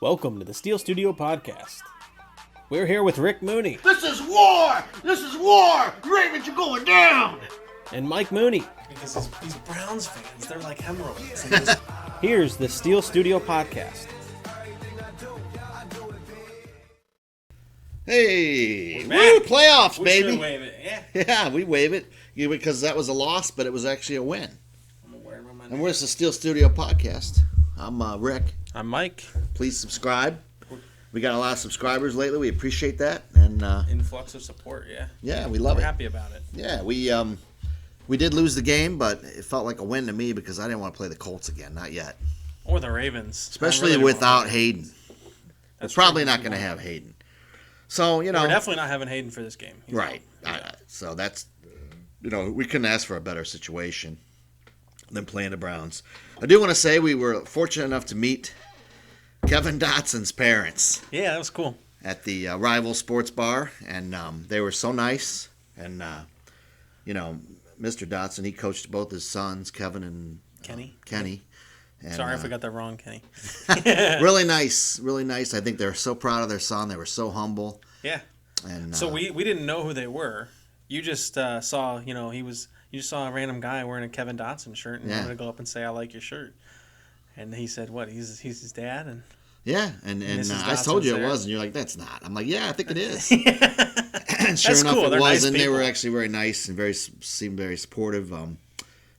Welcome to the Steel Studio Podcast. We're here with Rick Mooney. This is war! This is war! Ravens are going down! And Mike Mooney. Because these Browns fans, they're like hemorrhoids. Here's the Steel Studio Podcast. Hey, We're woo, playoffs, We baby. should wave it, yeah. Yeah, we wave it because that was a loss, but it was actually a win. I'm aware of my And where's the Steel Studio Podcast? I'm Rick. I'm Mike. Please subscribe. We got a lot of subscribers lately. We appreciate that, and influx of support, yeah. yeah, we love We're it. happy about it. Yeah, we did lose the game, but it felt like a win to me because I didn't want to play the Colts again, not yet. Or the Ravens. Especially I really don't without want to. Hayden. That's We're probably true. not going to have Hayden. So We're definitely not having Hayden for this game. He's right. out. So that's, we couldn't ask for a better situation than playing the Browns. I do want to say we were fortunate enough to meet Kevin Dotson's parents Yeah, that was cool. at the Rival Sports Bar, and they were so nice. And, Mr. Dotson, he coached both his sons, Kevin and Kenny. And, Sorry if I got that wrong, Kenny. really nice, really nice. I think they're so proud of their son. They were so humble. Yeah. And So we didn't know who they were. You just saw, you just saw a random guy wearing a Kevin Dotson shirt and Yeah. wanted to go up and say, I like your shirt. And he said, what, he's his dad? And yeah, and Mrs. I told you Dotson's it there. was, and you're like, that's not. I'm like, yeah, I think it is. And sure That's enough, cool. it They're was, nice and they were people. actually very nice and seemed very supportive.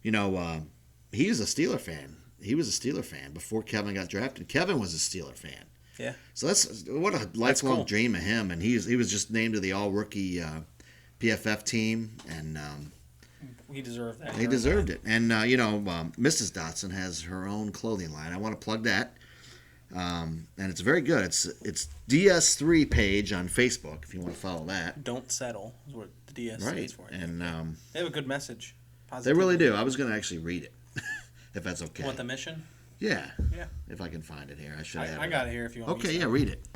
He's a Steeler fan. He was a Steeler fan before Kevin got drafted. Kevin was a Steeler fan. yeah. So that's what a lifelong cool. dream of him. And he was just named to the all-rookie PFF team, and He deserved that. he deserved it. And, Mrs. Dotson has her own clothing line. I want to plug that. And it's very good. It's DS3 page on Facebook, if you want to follow that. Don't settle is what the DS Right. stands for. And They have a good message. they really do. I was going to actually read it, if that's okay. Want the mission? Yeah. Yeah. If I can find it here. I should have I got it here if you want me Okay, to. yeah, read it.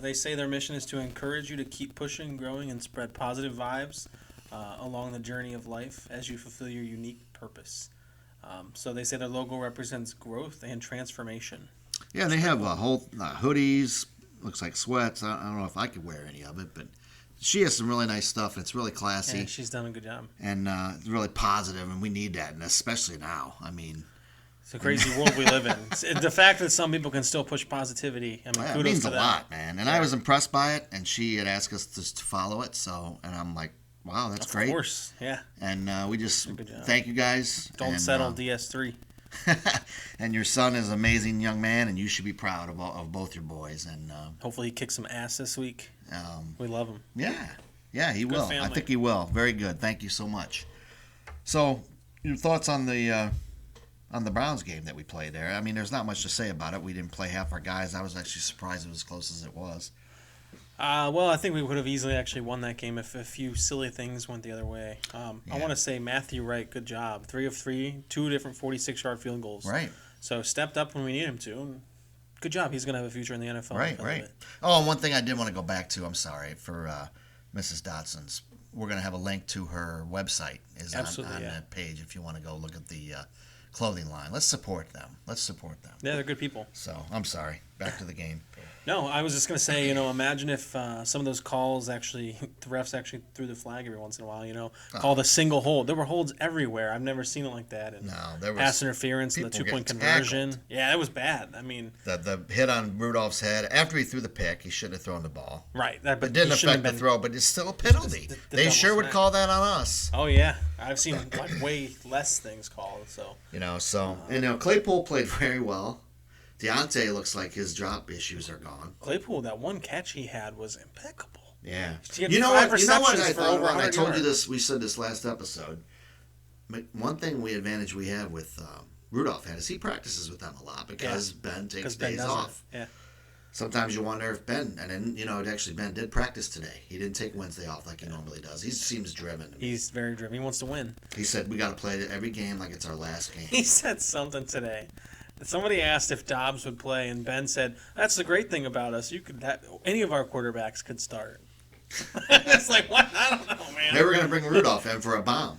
They say their mission is to encourage you to keep pushing, growing, and spread positive vibes along the journey of life as you fulfill your unique purpose. So they say their logo represents growth and transformation. Yeah, they have whole hoodies, looks like sweats. I don't know if I could wear any of it, but she has some really nice stuff. It's really classy. Yeah, she's done a good job. And it's really positive, and we need that, and especially now. I mean, It's a crazy world we live in. The fact that some people can still push positivity, I mean, it kudos means to a them. lot, man. And I was impressed by it, and she had asked us to follow it, and I'm like, wow, that's great. Of course, yeah. And we just Good job. thank you guys. Don't and, settle DS3. And your son is an amazing young man, and you should be proud of both your boys. And Hopefully he kicks some ass this week. We love him. yeah, he will. I family. think he will. Very good. Thank you so much. So, your thoughts on the Browns game that we played there? I mean, there's not much to say about it. We didn't play half our guys. I was actually surprised it was as close as it was. Well, I think we would have easily actually won that game if a few silly things went the other way. I want to say Matthew Wright, good job. 3 of 3, 2 different 46-yard field goals. Right. So stepped up when we need him to. Good job. He's going to have a future in the NFL. Right, because of right. it. Oh, and one thing I did want to go back to, I'm sorry, for Mrs. Dotson's. We're going to have a link to her website is Absolutely, on yeah. that page if you want to go look at the clothing line. Let's support them. Yeah, they're good people. So, I'm sorry. Back to the game. No, I was just going to say, imagine if some of those calls actually, the refs actually threw the flag every once in a while, called a single hold. There were holds everywhere. I've never seen it like that. And No, there was pass interference and the people 2-point getting conversion. tackled. Yeah, it was bad. I mean, The hit on Rudolph's head after he threw the pick, he shouldn't have thrown the ball. right. It But didn't he shouldn't affect the have been- throw, but it's still a penalty. The They double sure would smack. call that on us. Oh yeah, I've seen like way less things called. So Claypool played very well. Deontay looks like his drop issues are gone. Claypool, that one catch he had was impeccable. Yeah. He had You know 5 what I receptions for thought over about? I 100 told you yards. this. We said this last episode. But one thing we have with Rudolph had is he practices with them a lot because Ben takes 'Cause Ben days doesn't. off. Yeah. Sometimes you wonder if Ben, and then, Ben did practice today. He didn't take Wednesday off like he normally does. He seems driven. to me. He's very driven. He wants to win. He said, we got to play every game like it's our last game. He said something today. Somebody asked if Dobbs would play, and Ben said, "That's the great thing about us. You could any of our quarterbacks could start." It's like, what? I don't know, man. They were going to bring Rudolph in for a bomb.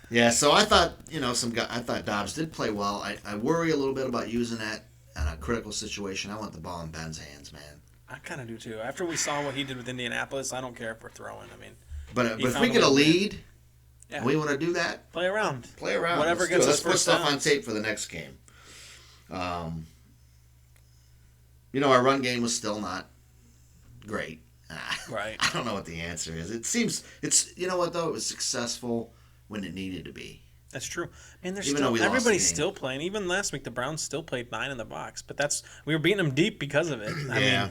Yeah, so I thought, I thought Dobbs did play well. I worry a little bit about using that in a critical situation, I want the ball in Ben's hands, man. I kind of do too. After we saw what he did with Indianapolis, I don't care if we're throwing. I mean, but he if found we a get way a to win. lead, Yeah. and we want to do that, Play around. Let's Whatever do gets it. us Let's put first stuff on downs. tape for the next game. Our run game was still not great. Right. I don't know what the answer is. It seems you know what though, it was successful when it needed to be. That's true. And Even though we lost the everybody's game. still playing. Even last week, the Browns still played 9 in the box, but we were beating them deep because of it. I mean,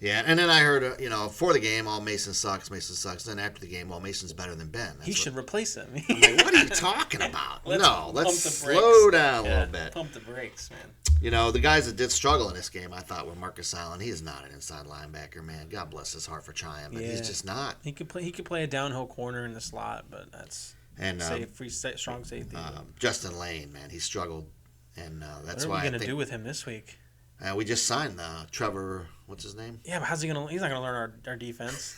yeah. And then I heard, for the game, all Mason sucks. Then after the game, Mason's better than Ben. he should replace him. I'm like, what are you talking about? Let's pump the slow brakes. down a little bit. Pump the brakes, man. The guys that did struggle in this game, I thought, were Marcus Allen. He is not an inside linebacker, man. God bless his heart for trying, but he's just not. He could play a downhill corner in the slot, but that's strong safety. Justin Lane, man, he struggled, and that's why what are we going to do with him this week? We just signed Trevor. What's his name? Yeah, but he's not going to learn our defense.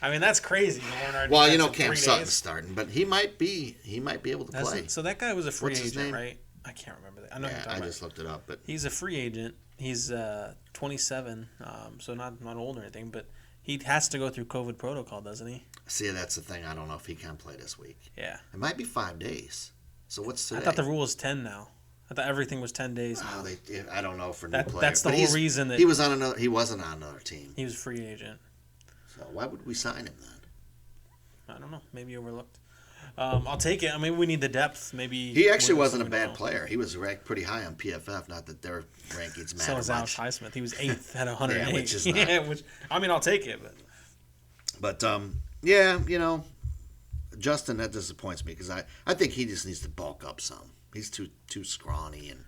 I mean, that's crazy. To learn our Well, defense in Cam 3 Sutton's days. starting, but he might be able to play. So that guy was a free What's his agent, name? right? I can't remember that. I know who you're Yeah, talking I about. just looked it up, but He's a free agent. He's 27, so not old or anything, but he has to go through COVID protocol, doesn't he? see, that's the thing. I don't know if he can play this week. Yeah. It might be 5 days. So what's today? I thought the rule was 10 now. I thought everything was 10 days now. Oh, I don't know for new That- players. that's the But whole reason that- he wasn't on another team. He was a free agent. So why would we sign him then? I don't know. Maybe overlooked. I'll take it. I mean, we need the depth. Maybe He actually with wasn't a something bad else. player. He was ranked pretty high on PFF. Not that their rankings matter So was Alex much. Highsmith. He was 8th at 108. Yeah, which is not- I'll take it. But Justin, that disappoints me because I think he just needs to bulk up some. He's too scrawny, and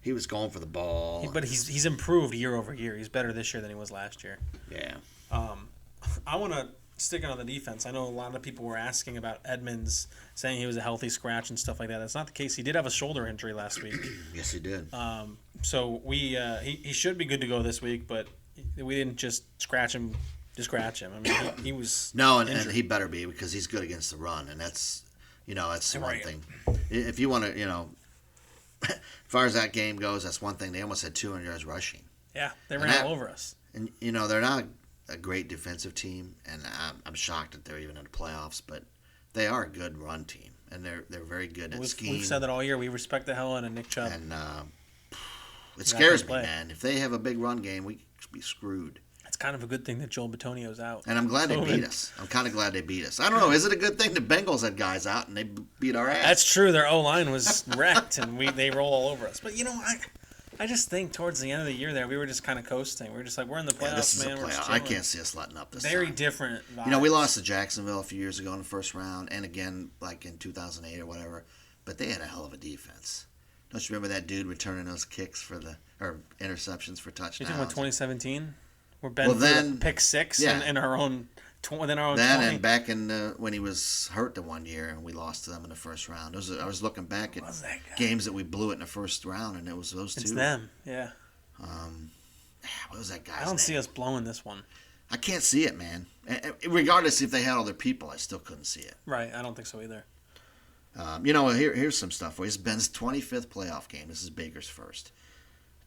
he was going for the ball. But he's improved year over year. He's better this year than he was last year. Yeah. I want to stick on the defense. I know a lot of people were asking about Edmonds, saying he was a healthy scratch and stuff like that. That's not the case. He did have a shoulder injury last week. Yes, he did. So he should be good to go this week, but we didn't just scratch him to scratch him. I mean, he was No, and injured. he better be because he's good against the run, and that's the one Right. thing. If you want to, as far as that game goes, that's one thing. They almost had 200 yards rushing, Yeah, they And ran that- all over us. and they're not a great defensive team, and I'm shocked that they're even in the playoffs, but they are a good run team, and they're very good at scheme. We've said that all year. We respect the hell out of Nick Chubb. And it Got scares to me, play. man. If they have a big run game, we could be screwed. It's kind of a good thing that Joel Bitonio's out. And I'm glad they COVID. beat us. I'm kind of glad they beat us. I don't know. Is it a good thing the Bengals had guys out and they beat our ass? That's true. Their O-line was wrecked, and they roll all over us. But, I just think towards the end of the year there, we were just kind of coasting. We were just like, we're in the playoffs, Yeah, this is man. a We're just playoff. I chilling. can't see us letting up this Very time. different vibes. We lost to Jacksonville a few years ago in the first round, and again, like in 2008 or whatever. But they had a hell of a defense. Don't you remember that dude returning those kicks or interceptions for You're touchdowns? talking about 2017? Where Ben Well, threw then- a pick 6 yeah. in our own within our own Then 20. and back in when he was hurt the one year and we lost to them in the first round. I was looking back at was that guy? games that we blew it in the first round, and it was those two. It's them, yeah. What was that guy's I don't name? see us blowing this one. I can't see it, man. Regardless if they had other people, I still couldn't see it. Right, I don't think so either. Here's some stuff for you. It's Ben's 25th playoff game. This is Baker's first.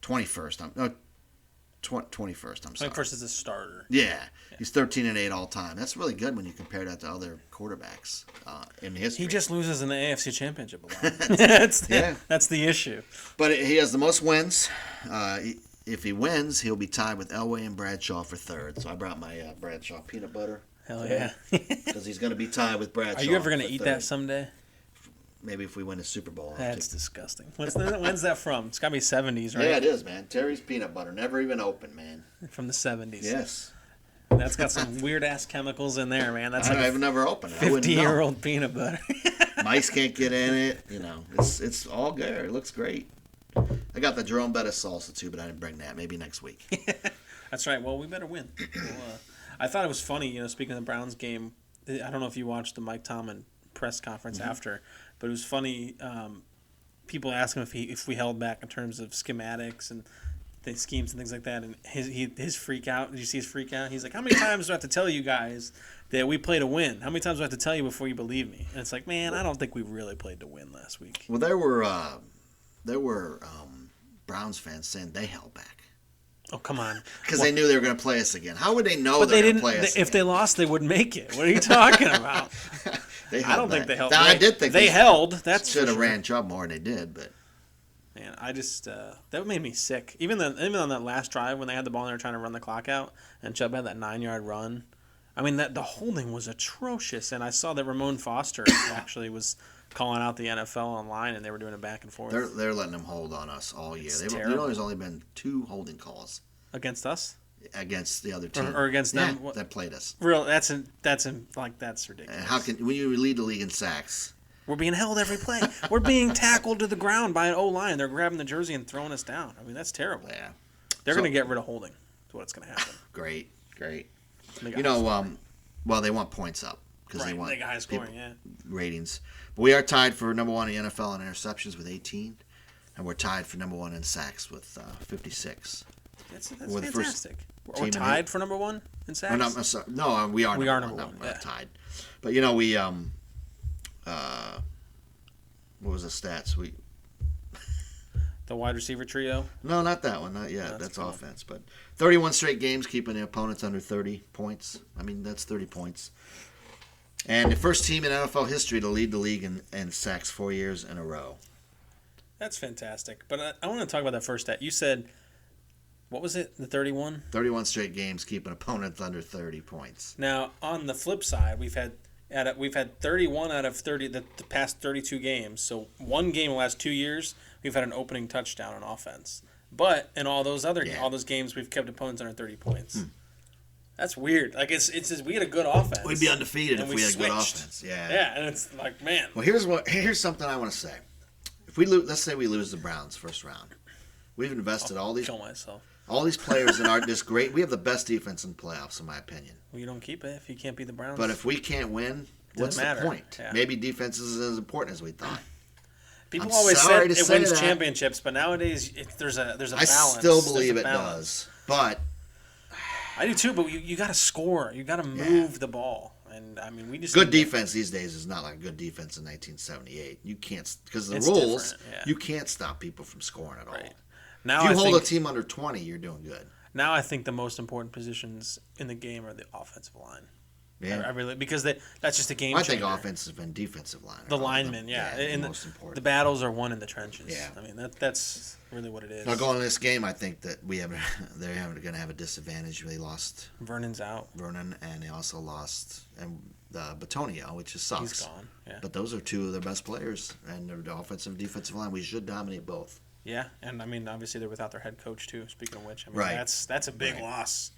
21st. 21st, I'm sorry. First is a starter. Yeah. He's 13-8 all time. That's really good when you compare that to other quarterbacks in history. He just loses in the AFC Championship a lot. That's the issue. But he has the most wins. If he wins, he'll be tied with Elway and Bradshaw for third. So I brought my Bradshaw peanut butter. Hell yeah. Because he's going to be tied with Bradshaw. Are you ever going to for eat third. that someday? Maybe if we win a Super Bowl. I'll That's take- disgusting. When's that from? It's got to be 70s, right? Yeah, it is, man. Terry's peanut butter. Never even opened, man. From the 70s. Yes. That's got some weird-ass chemicals in there, man. That's like I've a never opened it. I wouldn't know. 50-year-old peanut butter. Mice can't get in it. It's all good. It looks great. I got the Jerome Bettis salsa too, but I didn't bring that. Maybe next week. That's right. Well, we better win. I thought it was funny, speaking of the Browns game, I don't know if you watched the Mike Tomlin press conference after, but it was funny. People asked him if we held back in terms of schematics and the schemes and things like that, and his freak out. Did you see his freak out? He's like, "How many times do I have to tell you guys that we played to win? How many times do I have to tell you before you believe me?" And it's like, man, I don't think we really played to win last week. Well, there were Browns fans saying they held back. Oh, come on. Because they knew they were going to play us again. How would they know But they they were going didn't. to play us If again? they lost, they wouldn't make it. What are you talking about? I don't think they held. I did think they held. That's should have sure. ran Chubb more than they did, but Man, I just that made me sick. Even on that last drive when they had the ball and they were trying to run the clock out, and Chubb had that 9-yard run. I mean, the holding was atrocious, and I saw that Ramon Foster actually was calling out the NFL online, and they were doing it back and forth. they're letting them hold on us all year. There's only been 2 holding calls against us, against the other team, or against them that played us. That's ridiculous. And how can when you lead the league in sacks? We're being held every play. We're being tackled to the ground by an O-line. They're grabbing the jersey and throwing us down. I mean, that's terrible. Yeah, they're going to get rid of holding. That's what's going to happen. Great. Well, They want points up because they want they got high scoring, ratings. But we are tied for number 1 in the NFL in interceptions with 18, and we're tied for number 1 in sacks with 56. That's We're the first fantastic. team We're in tied for number 1 in sacks. No, we are. We are number No, one, we're yeah. tied. But we what was the stats? The wide receiver trio. No, not that one. Not yet. No, that's cool. offense. But 31 straight games keeping the opponents under 30 points. I mean, that's 30 points. And the first team in NFL history to lead the league in sacks 4 years in a row. That's fantastic. But I want to talk about that first stat. You said, what was it? The 31? 31 straight games keeping opponents under 30 points. Now, on the flip side, we've had 31 out of 30 the past 32 games. So one game in the last 2 years, we've had an opening touchdown on offense. But in all those games, we've kept opponents under 30 points. That's weird. Like it's we had a good offense. We'd be undefeated if we had a good switched. offense. Yeah. Yeah, and it's like, man. Well, here's something I want to say. If we let's say we lose the Browns first round, we've invested all these Kill myself. all these players in this great. We have the best defense in the playoffs, in my opinion. Well, you don't keep it if you can't beat the Browns. But if we can't win, what's matter. the point? Yeah. Maybe defense is as important as we thought. People I'm always sorry said to it say wins that. championships, but nowadays there's a balance. I still believe There's it a balance. does, but I do too, but you got to score. You got to move the ball, and I mean we just good defense these days is not like good defense in 1978. You can't because the It's rules. different, yeah. You can't stop people from scoring at all. Right. Now If you I hold think, a team under 20, you're doing good. Now I think the most important positions in the game are the offensive line. Yeah. I really because that's just a game. I think changer. offensive and defensive line. The linemen, the and most important. the battles are won in the trenches. Yeah. I mean that's really what it is. Now going to this game, I think that they're going to have a disadvantage. They lost Vernon's out. Vernon, and they also lost Batonio, which just sucks. He's gone. Yeah. But those are 2 of their best players, and the offensive and defensive line. We should dominate both. Yeah, and I mean obviously they're without their head coach too. Speaking of which, I mean Right. that's a big loss.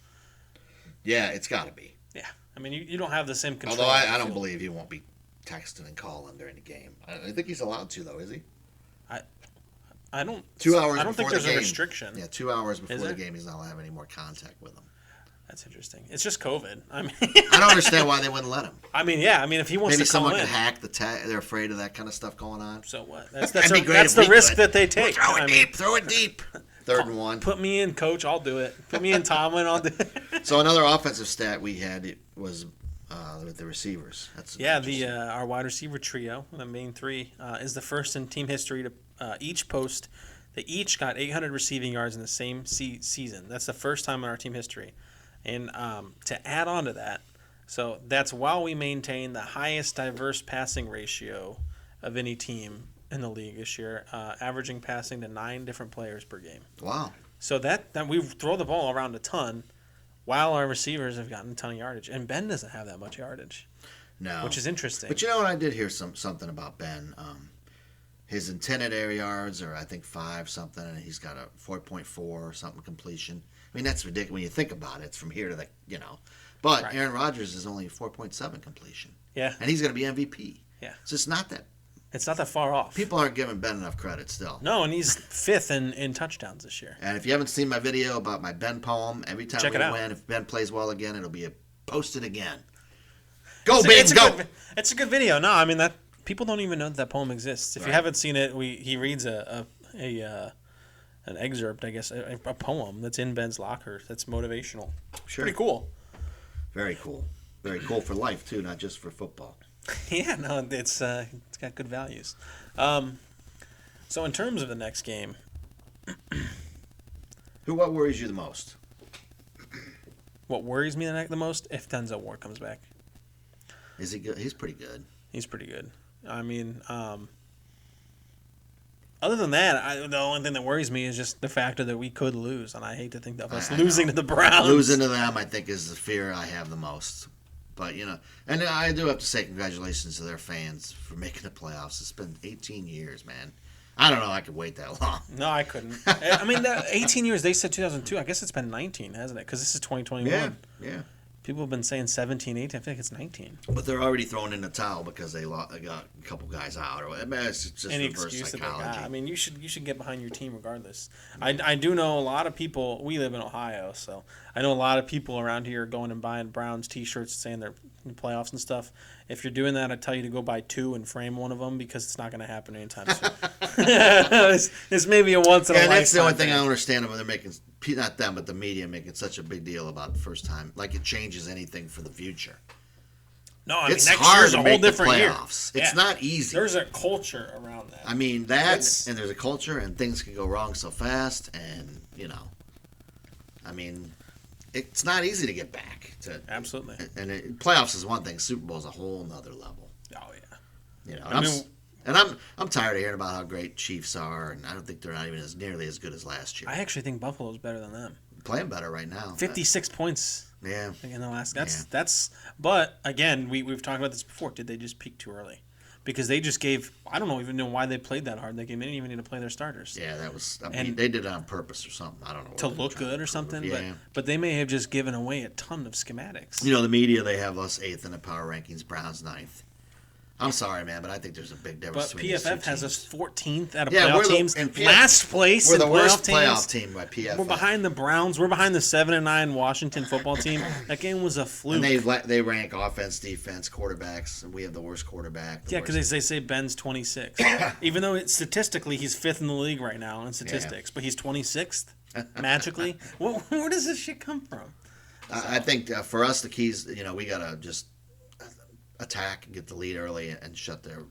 Yeah, it's got to be. Yeah, I mean you don't have the same control. Although I on the don't field. believe he won't be texting and calling during the game. I think he's allowed to, though, is he? I don't. 2 hours. I don't think before there's the a game. restriction. Yeah, 2 hours before the there? game, he's not allowed to have any more contact with them. That's interesting. It's just COVID. I mean, I don't understand why they wouldn't let him. I mean, yeah. I mean, if he wants Maybe to call someone in, could hack the tag. They're afraid of that kind of stuff going on. so what? That's That'd be great that's if the we risk could. that they take. Throw it I mean, deep. Throw it deep. 3rd and 1. put me in, coach. I'll do it. Put me in, Tomlin. I'll do it. So another offensive stat we had was with the receivers. That's Yeah, interesting. our wide receiver trio, the main 3, is the first in team history to each post. They each got 800 receiving yards in the same season. That's the first time in our team history. And to add on to that, so that's while we maintain the highest diverse passing ratio of any team in the league this year, averaging passing to 9 different players per game. Wow. So that we throw the ball around a ton, while our receivers have gotten a ton of yardage, and Ben doesn't have that much yardage, No. which is interesting. But you know what? I did hear something about Ben. His intended air yards are, I think, 5 something, and he's got a 4.4 or something completion. I mean, that's ridiculous when you think about it. It's from here to the, But Right. Aaron Rodgers is only 4.7 completion. Yeah. And he's going to be MVP. Yeah. So it's not that. It's not that far off. People aren't giving Ben enough credit still. No, and he's 5th in touchdowns this year. And if you haven't seen my video about my Ben poem, every time Check we it out. win, if Ben plays well again, it'll be posted again. Go, Ben, go! It's a good video. No, I mean that people don't even know that poem exists. If you Right. haven't seen it, he reads an excerpt, I guess, a poem that's in Ben's locker. That's motivational. Sure. Pretty cool. Very cool. Very cool for life, too, not just for football. Yeah, no, it's got good values. So in terms of the next game, What worries you the most? What worries me the most? If Denzel Ward comes back. Is he good? He's pretty good. He's pretty good. I mean, other than that, the only thing that worries me is just the factor that we could lose, and I hate to think of us losing to the Browns. Losing to them, I think, is the fear I have the most. But, and I do have to say congratulations to their fans for making the playoffs. It's been 18 years, man. I don't know I could wait that long. No, I couldn't. I mean, 18 years, they said 2002. I guess it's been 19, hasn't it? Because this is 2021. Yeah. People have been saying 17, 18. I think it's 19. But they're already throwing in the towel because they got a couple guys out. Or it's just Any reverse excuse that they psychology. got. I mean, you should get behind your team regardless. I do know a lot of people. We live in Ohio, so I know a lot of people around here are going and buying Browns T-shirts saying they're in the playoffs and stuff. If you're doing that, I tell you to go buy 2 and frame one of them because it's not going to happen anytime soon. it's maybe a once in a lifetime. And that's the only thing I don't understand about they're making, not them, but the media making such a big deal about the first time. Like it changes anything for the future. No, I mean, it's next hard year's to a make whole different the year. playoffs. It's not easy. There's a culture around that. I mean, and there's a culture, and things can go wrong so fast, and, I mean, it's not easy to get back. Absolutely. And playoffs is one thing. Super Bowl is a whole nother level. Oh, yeah. I'm tired of hearing about how great Chiefs are, and I don't think they're not even nearly as good as last year. I actually think Buffalo's better than them. Playing better right now. 56 points. Yeah. In the last. That's. But again, we've talked about this before. Did they just peak too early? Because they just gave. I don't even know why they played that hard. They didn't even need to play their starters. Yeah, that was. They did it on purpose or something. I don't know. To look good or something. Yeah. But they may have just given away a ton of schematics. The media, they have us 8th in the power rankings, Browns 9th. I'm sorry, man, but I think there's a big difference. But between PFF has us 14th out of playoff playoff teams. Last place we're in the worst playoff playoff team by PFF. We're behind the Browns. We're behind the 7-9 Washington football team. That game was a fluke. And they rank offense, defense, quarterbacks, and we have the worst quarterback. Yeah, because they say Ben's 26. Even though statistically he's 5th in the league right now in statistics, but he's 26th magically. Where does this shit come from? I think for us the keys, we gotta just attack and get the lead early and shut their.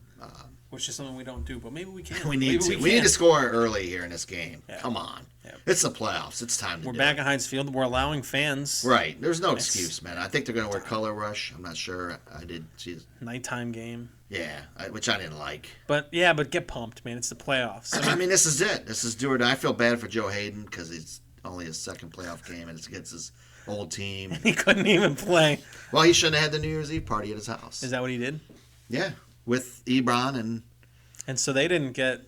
Which is something we don't do, but maybe we can. We need to. We need to score early here in this game. Yeah. Come on, it's the playoffs. It's time to. We're back at Heinz Field. We're allowing fans. Right. There's no excuse, man. I think they're going to wear color rush. I'm not sure. I did see. Nighttime game. Yeah, which I didn't like. But get pumped, man. It's the playoffs. I mean, this is it. This is do or die. I feel bad for Joe Hayden because it's only his second playoff game and it's against his old team. He couldn't even play. Well, he shouldn't have had the New Year's Eve party at his house. Is that what he did? Yeah, with Ebron and so they didn't get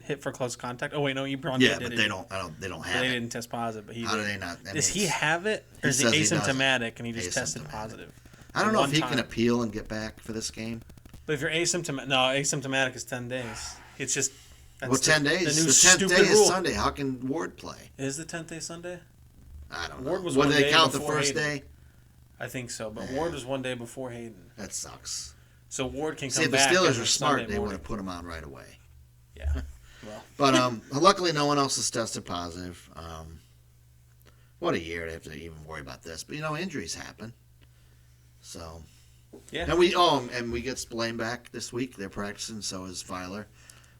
hit for close contact. Oh wait, no, Ebron did. Yeah, but they don't have they it. didn't test positive, but he How did. do they not? Does he have it, or is he asymptomatic and he just tested positive? I don't know if he can appeal and get back for this game. But if you're asymptomatic is 10 days. It's just 10 days. The new 10th day rule. is Sunday. How can Ward play? Is the 10th day Sunday? I don't know. Ward was What, one do they day count the before first Hayden. day? I think so, but Ward was one day before Hayden. That sucks. So Ward can come See, if the back. Steelers were smart, Sunday they would morning. have put him on right away. Yeah. Well. But luckily, no one else has tested positive. What a year to have to even worry about this. But injuries happen. So. Yeah. And we get Spillane back this week. They're practicing. So is Filer,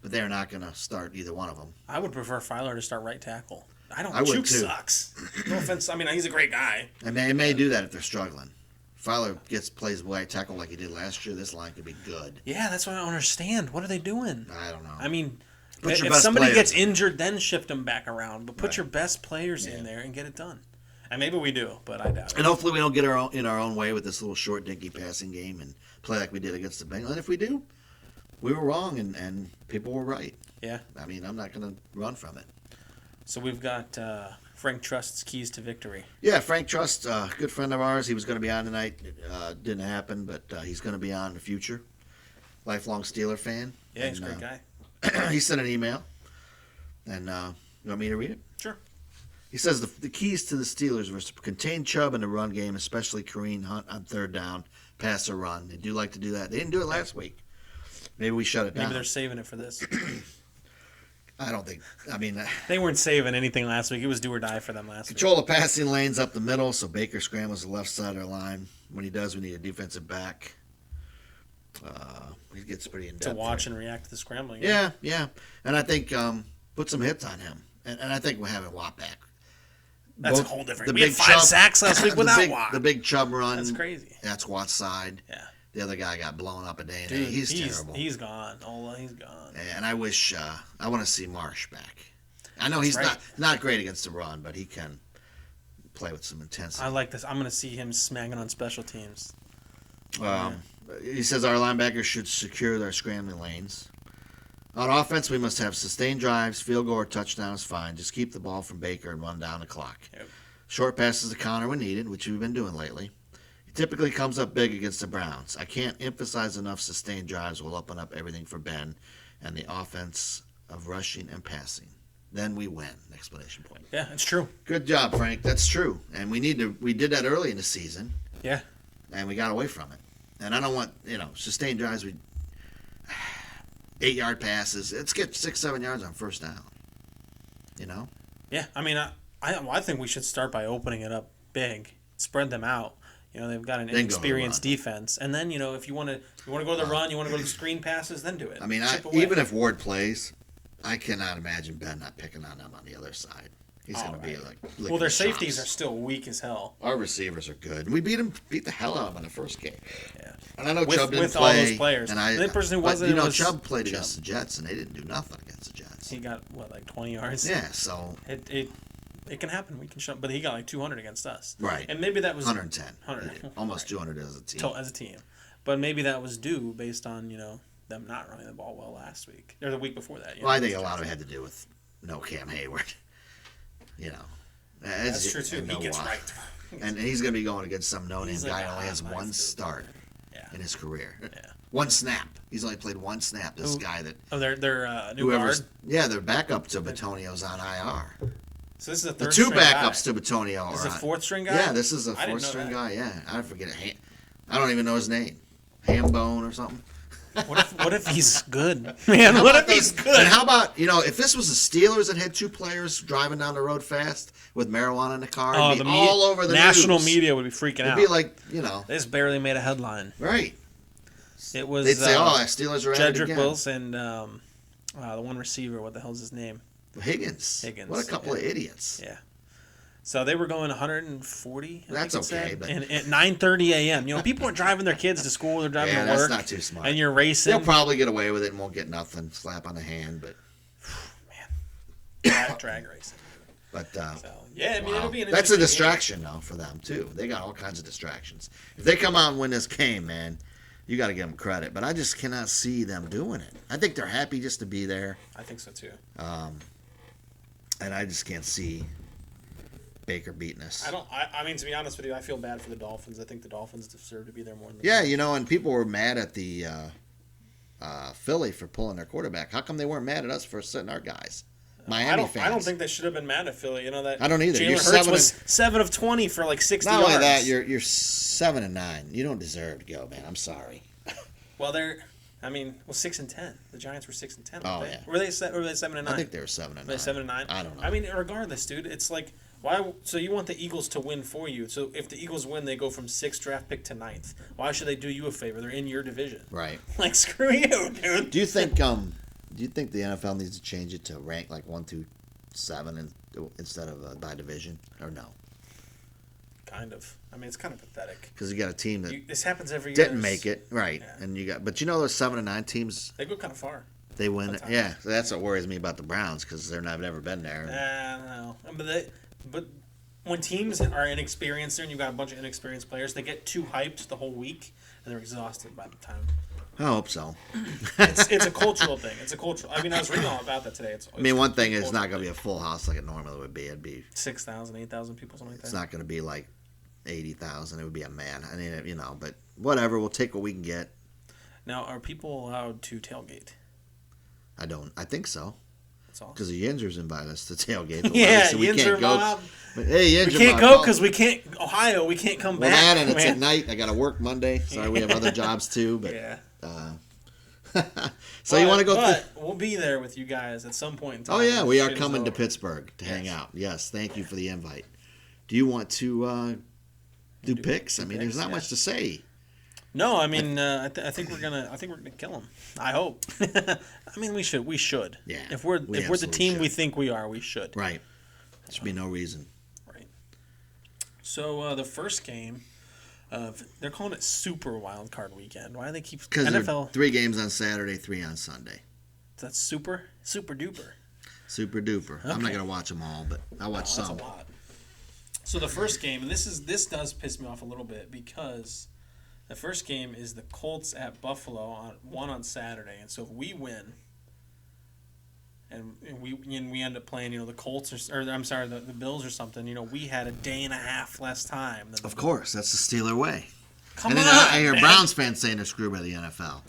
but they're not going to start either one of them. I would prefer Filer to start right tackle. I would Juke too. sucks. No offense. I mean, he's a great guy. And they may do that if they're struggling. Filer plays right tackle like he did last year. This line could be good. Yeah, that's what I don't understand. What are they doing? I don't know. I mean, Put your if best somebody players gets in. injured, then shift them back around. But put your best players in there and get it done. And maybe we do, but I doubt it. And hopefully we don't get in our own way with this little short, dinky passing game and play like we did against the Bengals. And if we do, we were wrong and people were right. Yeah. I mean, I'm not going to run from it. So we've got Frank Trust's keys to victory. Yeah, Frank Trust, good friend of ours. He was going to be on tonight. Didn't happen, but he's going to be on in the future. Lifelong Steeler fan. Yeah, he's a great guy. He sent an email. And you want me to read it? Sure. He says the keys to the Steelers were to contain Chubb in the run game, especially Kareem Hunt on third down, pass or run. They do like to do that. They didn't do it last week. Maybe we shut it down. Maybe they're saving it for this. I don't think. I mean, They weren't saving anything last week. It was do or die for them last week. control the passing lanes up the middle, so Baker scrambles the left side of the line. When he does, we need a defensive back. He gets pretty in depth. To watch and react to the scrambling. Yeah. And I think put some hits on him. And I think we're having Watt back. That's a whole different. We had 5 sacks last week without Watt. The big Chubb run. That's crazy. That's Watt's side. Yeah. The other guy got blown up a day and Dude, he's terrible. He's gone. Ola, he's gone. And I wish I want to see Marsh back. I know he's not great against the run, but he can play with some intensity. I like this. I'm going to see him smacking on special teams. He says our linebackers should secure their scrambling lanes. On offense, we must have sustained drives. Field goal or touchdown is fine. Just keep the ball from Baker and run down the clock. Yep. Short passes to Connor when needed, which we've been doing lately. He typically comes up big against the Browns. I can't emphasize enough sustained drives will open up everything for Ben and the offense of rushing and passing. Then we win! Exclamation point. Yeah, it's true. Good job, Frank. That's true. And we did that early in the season. Yeah. And we got away from it. And I don't want, sustained drives. 8-yard passes. Let's get 6-7 yards on first down. Yeah, I mean, I think we should start by opening it up big, spread them out. They've got an inexperienced defense, and then if you want to go to the run, you want to go to the screen passes, then do it. I mean, even if Ward plays, I cannot imagine Ben not picking on them on the other side. He's going to be like. Well, their safeties are still weak as hell. Our receivers are good. We beat the hell out of them in the first game. Yeah. And I know Chubb didn't with play. All those players. And the person who wasn't. Chubb played against the Jets, and they didn't do nothing against the Jets. He got like 20 yards. Yeah, so it can happen. We can show, but he got like 200 against us. Right. And maybe that was 110. 100. Almost 200 as a team. As a team, but maybe that was due based on them not running the ball well last week or the week before that. Well, I think a lot of it had to do with no Cam Hayward. That's true too. He gets right. And he's going to be going against some no-name guy who only has one start in his career. Yeah. One snap. He's only played one snap. This guy that. Oh, their new guard. Yeah, their backup to Batonio's on IR. So this is the third. The two string backups guy. to Batonio. This is a fourth string guy. Yeah, this is a fourth string guy. Yeah, I forget it. I don't even know his name. Hambone or something. What if he's good, man? What if he's good? And how about if this was the Steelers that had 2 players driving down the road fast with marijuana in the car, it'd be all over the national news. media would be freaking out. It'd be like They just barely made a headline. Right. It was. They'd say, Steelers are at it Jedrick again. Wills and the one receiver. What the hell's his name? Higgins. What a couple of idiots. Yeah. So they were going 140. That's okay. But and at 9:30 a.m. People are driving their kids to school. They're driving to work. That's not too smart. And you're racing. They'll probably get away with it and won't get nothing. Slap on the hand, but man, drag racing. But it'll be an interesting that's a distraction though for them too. They got all kinds of distractions. If they come out and win this game, man, you got to give them credit. But I just cannot see them doing it. I think they're happy just to be there. I think so too. And I just can't see Baker beating us. I mean, to be honest with you, I feel bad for the Dolphins. I think the Dolphins deserve to be there more than and people were mad at the Philly for pulling their quarterback. How come they weren't mad at us for sitting our guys? Miami fans. I don't think they should have been mad at Philly. That I don't either. Jalen Hurts was 7 of 20 for like 60 yards. Not only that, you're 7-9. You don't deserve to go, man. I'm sorry. Well, 6 and 10. The Giants were 6 and 10. Oh yeah. Were they 7 and 9? I think they were 7 and 9. 7 and 9. I don't know. I mean, regardless, dude, it's like why? So you want the Eagles to win for you? So if the Eagles win, they go from 6th draft pick to 9th. Why should they do you a favor? They're in your division. Right. Like screw you, dude. Do you think the NFL needs to change it to rank like 1 through 7 instead of by division or no? Kind of. I mean, it's kind of pathetic. Because you got a team that this happens every year. Didn't make it right, Yeah. and but those 7 and 9 teams. They go kind of far. They win. Yeah, that's what worries me about the Browns because they've never been there. No, but when teams are inexperienced and you've got a bunch of inexperienced players, they get too hyped the whole week and they're exhausted by the time. I hope so. It's a cultural thing. It's a cultural. I mean, I was reading all about that today. One thing is not going to be a full house like it normally would be. It'd be 6,000, 8,000 people, something like that. It's not going to be like 80,000. It would be a man. I mean, but whatever. We'll take what we can get. Now, are people allowed to tailgate? I think so. That's all. Because the Yinzers invite us to tailgate. Yeah, so we Yinzer can't go. mob. But, hey, Yinzer we can't mob, go because we can't. Ohio, we can't come back. That and it's at night. I got to work Monday. Sorry, we have other jobs too. But yeah. So you want to go? We'll be there with you guys at some point in time. Oh yeah, we are coming to Pittsburgh to hang out. Yes, thank you for the invite. Do you want to do picks? I mean, there's not much to say. No, I mean, I think we're gonna kill them. I hope. I mean, we should. Yeah. If we're the team we think we are, we should. Right. There should be no reason. Right. So the first game, they're calling it Super Wildcard Weekend. Why do they keep Because there are NFL? 3 games on Saturday, 3 on Sunday. That's super duper. Super duper. I'm not Okay. gonna watch them all, but I watch That's some. a lot. So the first game, and this does piss me off a little bit because the first game is the Colts at Buffalo on Saturday, and so if we win, and we end up playing, the Colts or I'm sorry, the Bills or something, we had a day and a half less time. Than Of course, that's the Steeler way. Come and on, then I hear man. Browns fans saying they're screwed by the NFL.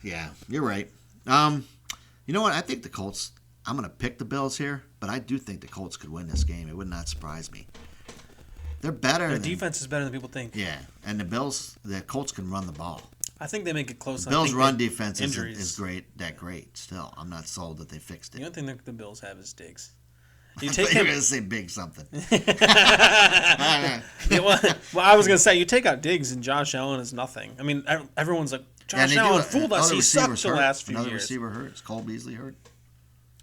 Yeah, you're right. You know what? I think the Colts. I'm going to pick the Bills here, but I do think the Colts could win this game. It would not surprise me. They're better. Their defense is better than people think. Yeah, and the Colts can run the ball. I think they make it close. The Bills' I think run defense injuries. is great. Still, I'm not sold that they fixed The it. only thing that the Bills have is Diggs. You You take were him. going to say big something. Yeah, well, I was gonna say you take out Diggs and Josh Allen is nothing. I mean, everyone's like Josh Allen fooled us. He sucked the last few Another years. receiver hurt. Is Cole Beasley hurt?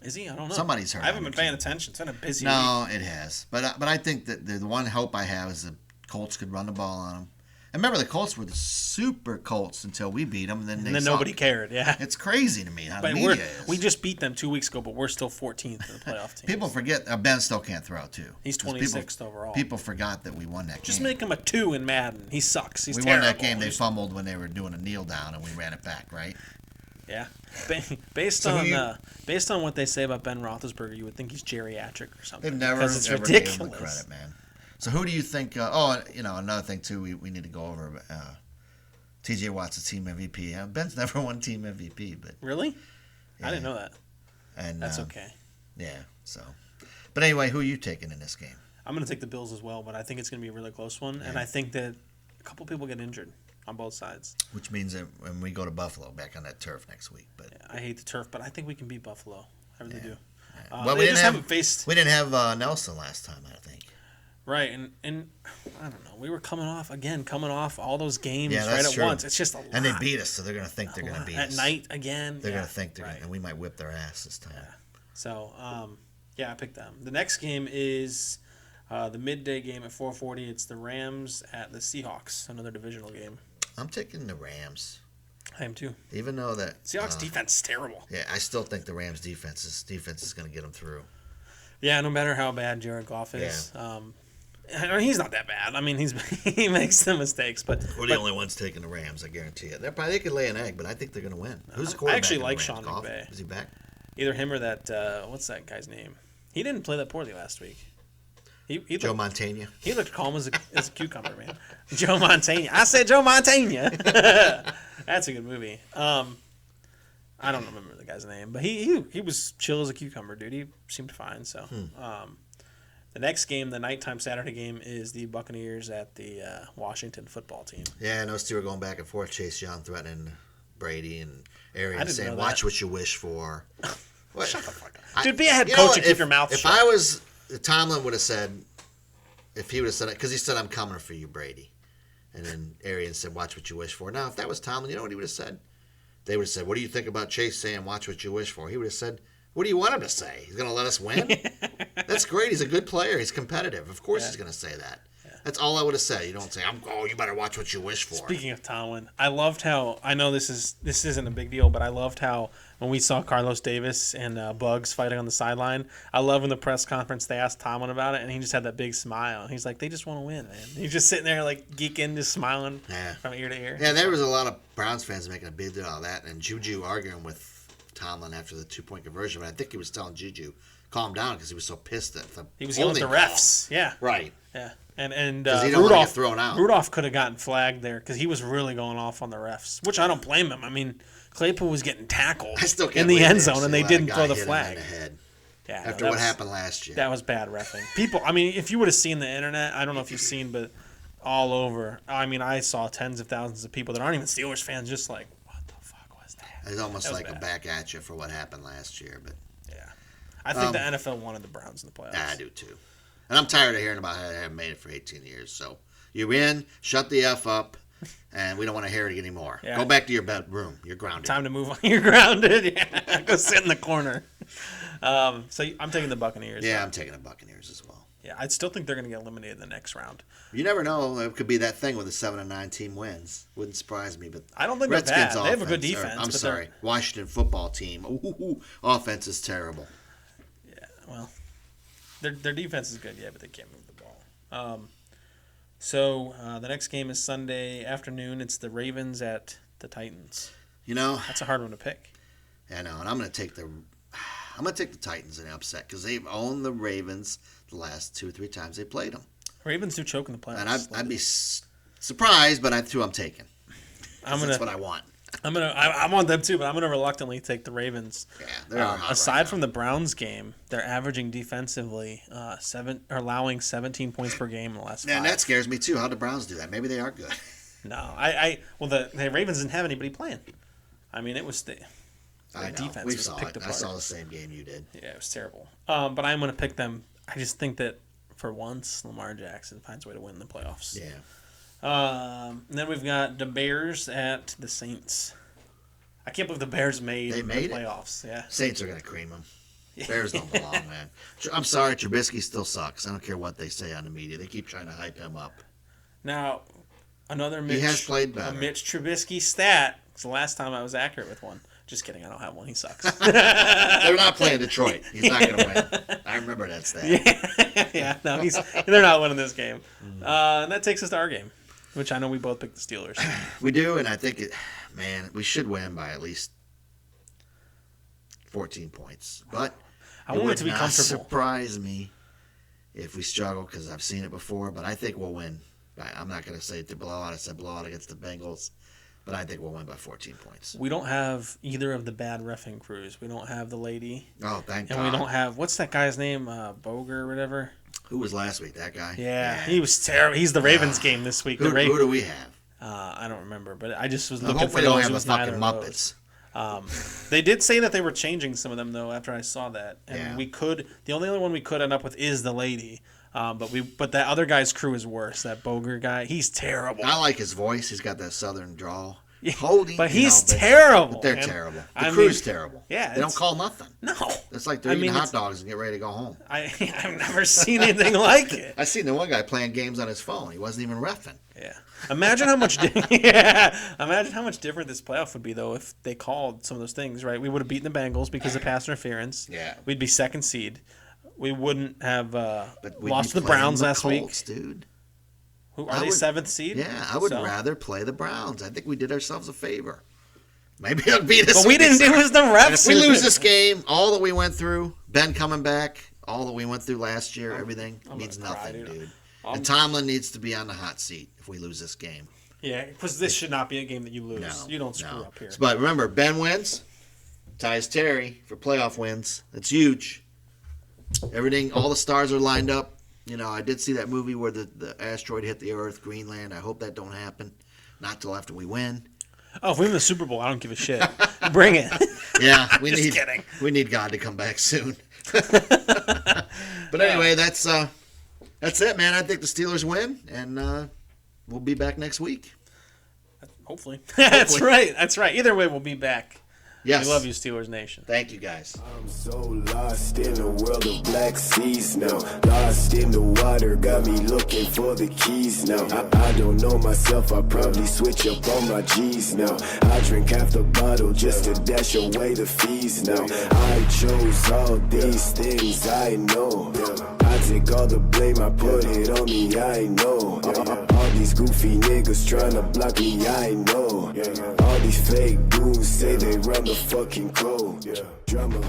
Is he? I don't know. Somebody's hurt I haven't on been the paying team. attention. It's been a busy week. No, it has. But I think that the one hope I have is the Colts could run the ball on them. And remember, the Colts were the super Colts until we beat them, and then And then nobody cared. Yeah. It's crazy to me how the But media is. we just beat them 2 weeks ago, but we're still 14th in the playoff team. People forget Ben still can't throw too. He's 26th overall. People forgot that we won that Just game. make him a 2 in Madden. He sucks. He's We terrible. won that game. They fumbled when they were doing a kneel down, and we ran it back, right? Yeah. Based on what they say about Ben Roethlisberger, you would think he's geriatric or something. They've never because it's ever ridiculous. gave him the credit, man. So who do you think? Another thing too, we need to go over. T.J. Watt's a team MVP. Ben's never won team MVP, but Really? yeah. I didn't know that. And That's okay. Yeah. So, but anyway, who are you taking in this game? I'm going to take the Bills as well, but I think it's going to be a really close one, and I think that a couple people get injured on both sides. Which means that when we go to Buffalo, back on that turf next week. But I hate the turf, but I think we can beat Buffalo. I really do. well, they just haven't faced. We didn't have Nelson last time, I think. Right, and I don't know. We were coming off all those games Yeah, right that's at true. once. It's just a lot. And they beat us, so they're going to think they're going to beat at us. night again. They're going yeah, to think they're right. going to, and we might whip their ass this time. So, I picked them. The next game is the midday game at 4:40. It's the Rams at the Seahawks, another divisional game. I'm taking the Rams. I am too. Even though that Seahawks defense is terrible. Yeah, I still think the Rams defense is going to get them through. Yeah, no matter how bad Jared Goff is. I mean, he's not that bad. I mean, he makes some mistakes, but We're the only ones taking the Rams, I guarantee you. They could lay an egg, but I think they're going to win. Who's the quarterback? I actually in the like Rams? Sean Goff? McVay. Is he back? Either him or that what's that guy's name? He didn't play that poorly last week. He Joe looked, Montana. he looked calm as a cucumber, man. Joe Montana. I said Joe Montana. That's a good movie. I don't remember the guy's name, but he was chill as a cucumber, dude. He seemed fine. So, the next game, the nighttime Saturday game, is the Buccaneers at the Washington football team. Yeah, and those two are going back and forth. Chase Young threatening Brady and Arians didn't saying, know "Watch that. what you wish for." What? Shut the fuck up, dude. Be a head You know coach what? and keep your mouth If shut. I was Tomlin, would have said, if he would have said it, because he said, "I'm coming for you, Brady," and then Arians said, "Watch what you wish for." Now, if that was Tomlin, you know what he would have said? They would have said, "What do you think about Chase saying, 'Watch what you wish for'?" He would have said, "What do you want him to say? He's going to let us win?" That's great. He's a good player. He's competitive. Of course he's going to say that. That's all I would have said. You don't say, you better watch what you wish for. Speaking of Tomlin, I loved how, I know this isn't a big deal, but I loved how when we saw Carlos Davis and Bugs fighting on the sideline, I love in the press conference they asked Tomlin about it, and he just had that big smile. He's like, they just want to win, man. He's just sitting there like geeking, just smiling from ear to ear. Yeah, there was a lot of Browns fans making a big deal out of that, and Juju arguing with Tomlin after the 2-point conversion. But I think he was telling Juju, calm down, because he was so pissed at the He was yelling at the holding refs. call. Yeah. Right. Yeah. And 'Cause he don't wanna get Rudolph, thrown out. Rudolph could have gotten flagged there because he was really going off on the refs, which I don't blame him. I mean, Claypool was getting tackled I still can't in the believe end they zone, and actually they let a didn't guy throw the hit him flag. in the head Yeah, after that what was- happened last year. That was bad reffing. People, I mean, if you would have seen the internet, I don't know if you've seen, but all over. I mean, I saw tens of thousands of people that aren't even Steelers fans just like, what the fuck was that? It's almost That was like a bad. back at you for what happened last year, but Yeah. I think the NFL wanted the Browns in the playoffs. I do too. And I'm tired of hearing about how they haven't made it for 18 years. So you're in, shut the F up, and we don't want to hear it anymore. Yeah. Go back to your bedroom. You're grounded. Time to move on. You're grounded. Yeah. Go sit in the corner. So I'm taking the Buccaneers. Yeah, I'm taking the Buccaneers as well. Yeah, I still think they're going to get eliminated in the next round. You never know. It could be that thing with a 7-9 team wins. Wouldn't surprise me. But I don't think Redskins they're bad. They have a good defense. I'm sorry. Washington football team. Offense is terrible. Yeah, well, their defense is good, yeah, but they can't move the ball. So the next game is Sunday afternoon. It's the Ravens at the Titans. That's a hard one to pick. I know, and I'm going to take the Titans in the upset because they've owned the Ravens the last 2 or 3 times they played them. Ravens do choke in the playoffs. And I'd be surprised, but that's who I'm taking. That's what I want. I want them too, but I'm going to reluctantly take the Ravens. Yeah, they're hot aside right from the Browns game, they're averaging defensively allowing 17 points per game in the last 5. Man, that scares me too. How the Browns do that? Maybe they are good. No, the Ravens didn't have anybody playing. I mean, it was the defense was picked apart. I saw the same game you did. Yeah, it was terrible. But I'm going to pick them. I just think that for once, Lamar Jackson finds a way to win the playoffs. Yeah. And then we've got the Bears at the Saints. I can't believe the Bears made the playoffs. Yeah. Saints are going to cream them. Bears don't belong, man. I'm sorry, Trubisky still sucks. I don't care what they say on the media. They keep trying to hype him up. Now, another he has played better. A Mitch Trubisky stat. It's the last time I was accurate with one. Just kidding. I don't have one. He sucks. They're not playing Detroit. He's not going to win. I remember that stat. Yeah. No, they're not winning this game. And that takes us to our game, which I know we both picked the Steelers. We do, and I think we should win by at least 14 points. But I want it to be comfortable. Surprise me if we struggle because I've seen it before. But I think we'll win. I'm not going to say it's a blowout. I said blowout against the Bengals. But I think we'll win by 14 points. We don't have either of the bad reffing crews. We don't have the lady. Oh, thank God. And we don't have, what's that guy's name? Boger or whatever? Who was last week? That guy? Yeah. He was terrible. He's the Ravens game this week. Who do we have? I don't remember, but I just was looking hopefully for those. Hopefully they don't have the fucking Muppets. They did say that they were changing some of them, though, after I saw that. And the only other one we could end up with is the lady. But that other guy's crew is worse. That Boger guy, he's terrible. I like his voice. He's got that southern drawl. But he's terrible. But they're terrible. The crew's terrible. Yeah, they don't call nothing. No, it's like they're eating hot dogs and get ready to go home. I've never seen anything like it. I seen the one guy playing games on his phone. He wasn't even reffing. Yeah. Imagine how much. Imagine how much different this playoff would be though if they called some of those things. Right, we would have beaten the Bengals because of pass interference. Yeah. We'd be second seed. We wouldn't have lost to the Browns last Colts, week. Dude. Who are they? 7th seed? Yeah, I would rather play the Browns. I think we did ourselves a favor. Maybe it'll beat us. But we didn't do as the refs. And if we lose this game, all that we went through, Ben coming back, all that we went through last year, everything means nothing, dude. And Tomlin needs to be on the hot seat if we lose this game. Yeah, because this should not be a game that you lose. No, you don't screw up here. But remember, Ben wins, ties Terry for playoff wins. That's huge. Everything, all the stars are lined up. I did see that movie where the asteroid hit the Earth, Greenland. I hope that don't happen. Not till after we win. Oh, if we win the Super Bowl, I don't give a shit. Bring it. Yeah, we need God to come back soon. But anyway, that's it, man. I think the Steelers win, and we'll be back next week. Hopefully. That's right. Either way, we'll be back. Yes. We love you, Steelers Nation. Thank you, guys. I'm so lost in a world of black seas now. Lost in the water, got me looking for the keys now. I don't know myself, I probably switch up on my G's now. I drink half the bottle just to dash away the fees now. I chose all these things, I know. I take all the blame, I put it on me, I know. All these goofy niggas trying to block me, I know. All these fake goons say they run the fucking code. Drama.